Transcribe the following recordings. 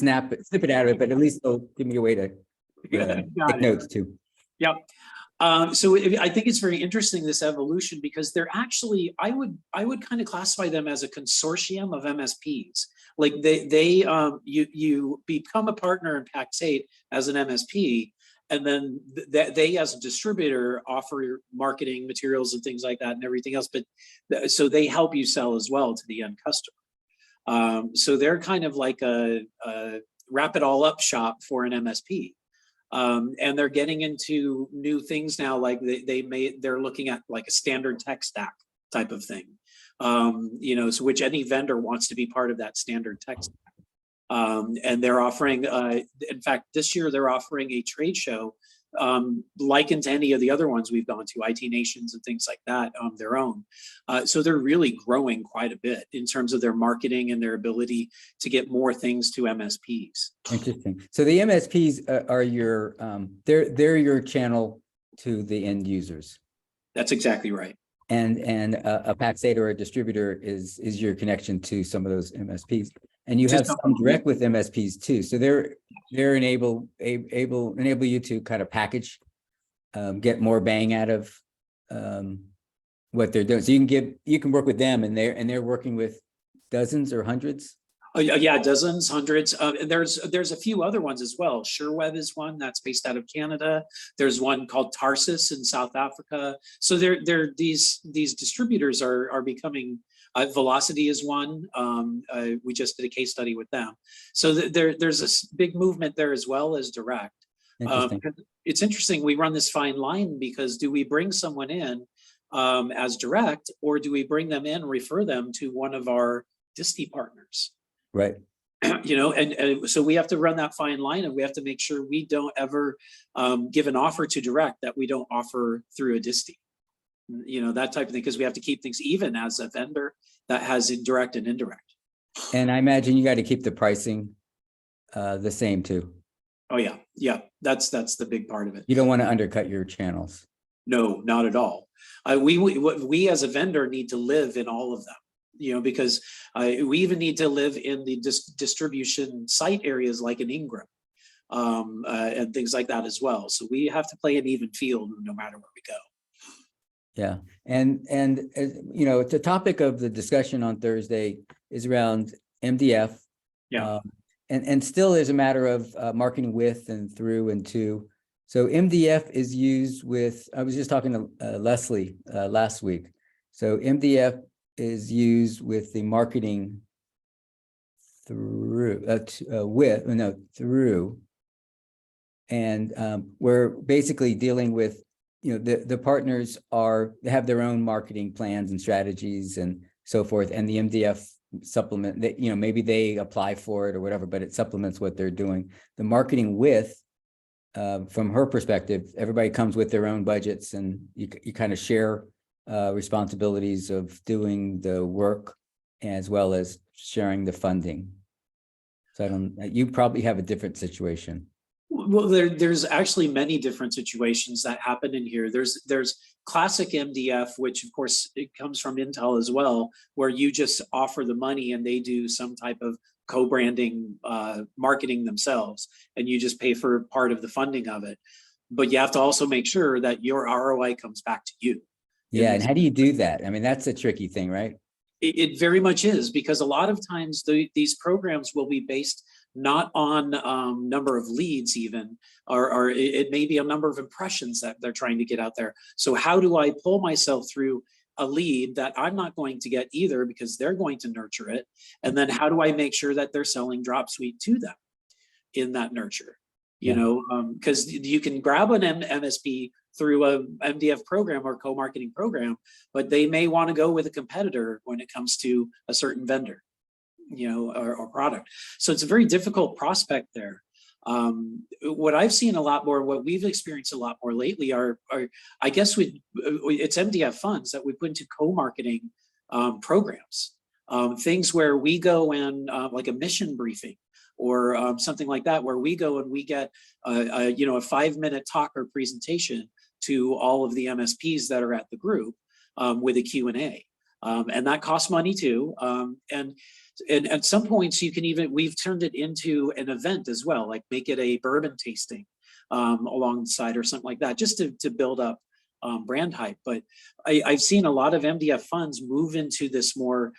snip it out of it, but at least they'll give me a way to take notes too. Yep. So I think it's very interesting, this evolution, because they're actually, I would kind of classify them as a consortium of MSPs. Like you become a partner in Pax8 as an MSP, and then they as a distributor offer marketing materials and things like that and everything else. But so they help you sell as well to the end customer. So they're kind of like a wrap it all up shop for an MSP. And they're getting into new things now, like they're looking at like a standard tech stack type of thing, so which any vendor wants to be part of that standard tech stack. And they're offering, in fact, this year they're offering a trade show likened to any of the other ones we've gone to, IT Nations and things like that on their own. So they're really growing quite a bit in terms of their marketing and their ability to get more things to MSPs. Interesting. So the MSPs are your, they're your channel to the end users. That's exactly right. And a Pax8 or a distributor is your connection to some of those MSPs. And you have some direct with MSPs too. So they're enable you to kind of package, get more bang out of what they're doing. So you can work with them, and they're working with dozens or hundreds. Oh yeah, dozens, hundreds. There's a few other ones as well. SureWeb is one that's based out of Canada. There's one called Tarsus in South Africa. So these distributors are becoming. Velocity is one. We just did a case study with them. So there's a big movement there as well as direct. It's interesting. We run this fine line, because do we bring someone in as direct, or do we bring them in, refer them to one of our disty partners? Right. And so we have to run that fine line, and we have to make sure we don't ever give an offer to direct that we don't offer through a disty. That type of thing, because we have to keep things even as a vendor that has direct and indirect. And I imagine you got to keep the pricing the same too. Oh yeah, that's the big part of it. You don't want to undercut your channels. No, not at all. We as a vendor need to live in all of them, because we even need to live in the distribution site areas like in Ingram and things like that as well. So we have to play an even field no matter where we go. Yeah. And the topic of the discussion on Thursday is around MDF. Yeah. And still is a matter of marketing with and through and to. So MDF is used with, I was just talking to Leslie last week. So MDF is used with the marketing through, and we're basically dealing with, the partners they have their own marketing plans and strategies and so forth. And the MDF supplement that, maybe they apply for it or whatever, but it supplements what they're doing. The marketing with, from her perspective, everybody comes with their own budgets, and you kind of share responsibilities of doing the work as well as sharing the funding. So you probably have a different situation. Well, there's actually many different situations that happen in here. There's classic MDF, which of course it comes from Intel as well, where you just offer the money and they do some type of co-branding marketing themselves, and you just pay for part of the funding of it. But you have to also make sure that your ROI comes back to you. Yeah, and how do you do that? I mean, that's a tricky thing, right? It very much is, because a lot of times these programs will be based not on number of leads even, or it may be a number of impressions that they're trying to get out there. So how do I pull myself through a lead that I'm not going to get either, because they're going to nurture it? And then how do I make sure that they're selling Dropsuite to them in that nurture? Because you can grab an MSP through a MDF program or co-marketing program, but they may want to go with a competitor when it comes to a certain vendor, or product. So it's a very difficult prospect there. What I've seen a lot more, what we've experienced a lot more lately are I guess it's MDF funds that we put into co-marketing programs, things where we go and like a mission briefing or something like that, where we go and we get a 5-minute talk or presentation to all of the MSPs that are at the group with a Q&A. And that costs money too. And And at some points we've turned it into an event as well, like make it a bourbon tasting alongside or something like that, just to build up brand hype. But I've seen a lot of MDF funds move into this more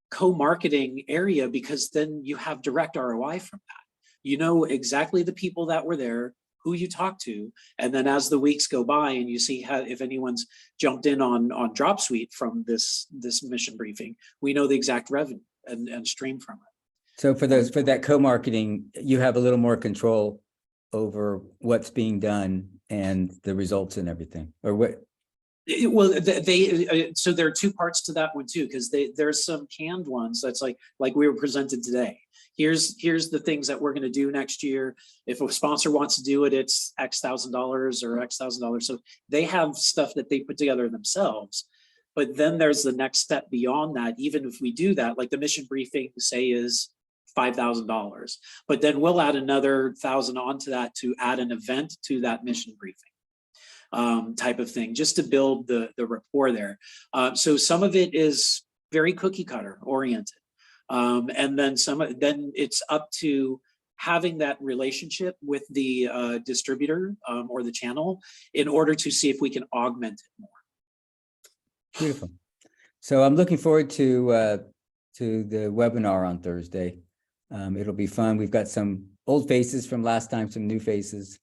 co-marketing area, because then you have direct ROI from that. You know exactly the people that were there, who you talk to, and then as the weeks go by and you see if anyone's jumped in on Drop Suite from this mission briefing, we know the exact revenue and stream from it. So for that co-marketing, you have a little more control over what's being done and the results and everything, or what? Well, so there are two parts to that one too, because there's some canned ones that's like we were presented today. Here's the things that we're going to do next year. If a sponsor wants to do it, it's X $1,000 or X $1,000. So they have stuff that they put together themselves. But then there's the next step beyond that. Even if we do that, like the mission briefing, say, is $5,000, but then we'll add another $1,000 onto that to add an event to that mission briefing type of thing, just to build the rapport there. So some of it is very cookie cutter oriented. And then then it's up to having that relationship with the distributor or the channel in order to see if we can augment it more. Beautiful. So I'm looking forward to the webinar on Thursday. It'll be fun. We've got some old faces from last time, some new faces.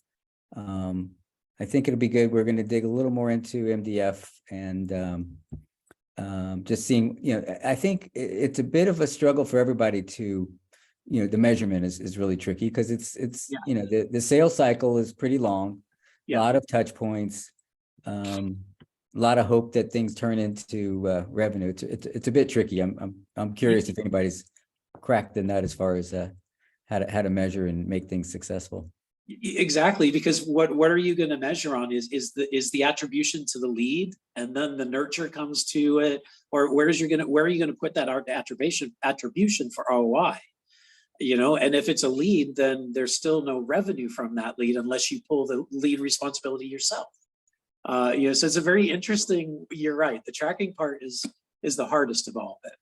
I think it'll be good. We're going to dig a little more into MDF and just seeing, I think it's a bit of a struggle for everybody to, the measurement is really tricky, because it's the sales cycle is pretty long, a lot of touch points, a lot of hope that things turn into revenue. It's a bit tricky. I'm curious if anybody's cracked the nut as far as how to measure and make things successful. Exactly, because what are you going to measure on is the attribution to the lead, and then the nurture comes to it, or where are you going to put that attribution for ROI? And if it's a lead, then there's still no revenue from that lead unless you pull the lead responsibility yourself. So it's a very interesting. You're right. The tracking part is the hardest of all of it.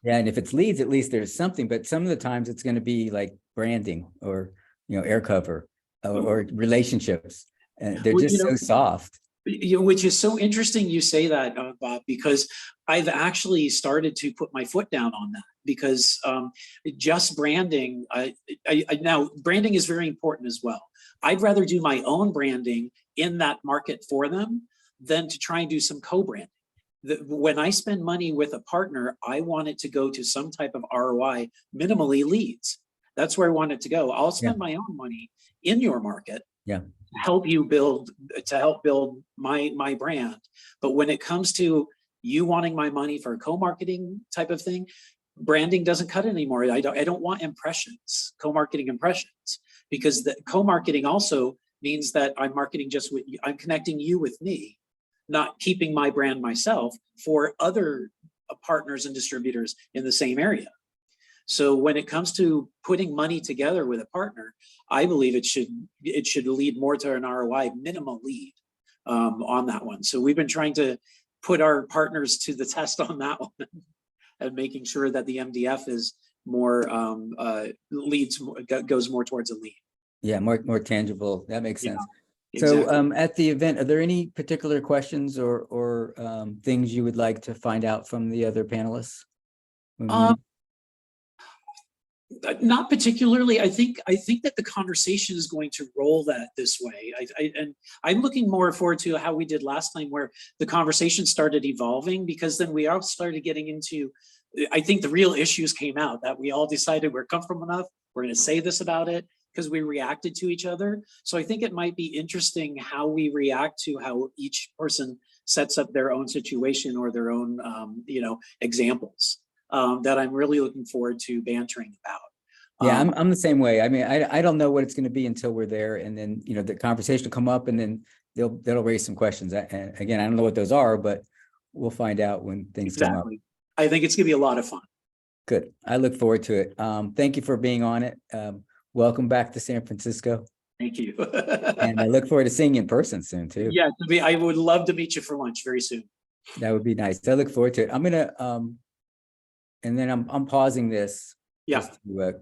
Yeah, and if it's leads, at least there's something. But some of the times it's going to be like branding or air cover or relationships, and they're just so soft. Which is so interesting you say that, Bob, because I've actually started to put my foot down on that, because just branding. Now branding is very important as well. I'd rather do my own branding in that market for them than to try and do some co-branding. When I spend money with a partner, I want it to go to some type of ROI, minimally leads. That's where I want it to go. I'll spend my own money in your market, to help build my brand. But when it comes to you wanting my money for a co-marketing type of thing, branding doesn't cut it anymore. I don't want impressions, co-marketing impressions, because the co-marketing also means that I'm marketing I'm connecting you with me, not keeping my brand myself for other partners and distributors in the same area. So when it comes to putting money together with a partner, I believe it should lead more to an ROI minimal lead on that one. So we've been trying to put our partners to the test on that one and making sure that the MDF is more goes more towards a lead. Yeah, more tangible. That makes sense. Exactly. So at the event, are there any particular questions or things you would like to find out from the other panelists? Not particularly. I think that the conversation is going to roll that this way. And I'm looking more forward to how we did last time, where the conversation started evolving, because then we all started getting into, I think the real issues came out, that we all decided we're comfortable enough, we're going to say this about it, because we reacted to each other. So I think it might be interesting how we react to how each person sets up their own situation or their own, examples. That I'm really looking forward to bantering about. Yeah, I'm the same way. I mean, I don't know what it's going to be until we're there, and then the conversation will come up, and then they'll raise some questions. And again, I don't know what those are, but we'll find out when things come up. I think it's going to be a lot of fun. Good. I look forward to it. Thank you for being on it. Welcome back to San Francisco. Thank you. And I look forward to seeing you in person soon too. Yeah, I would love to meet you for lunch very soon. That would be nice. I look forward to it. I'm gonna and then I'm pausing this. Yeah. just to,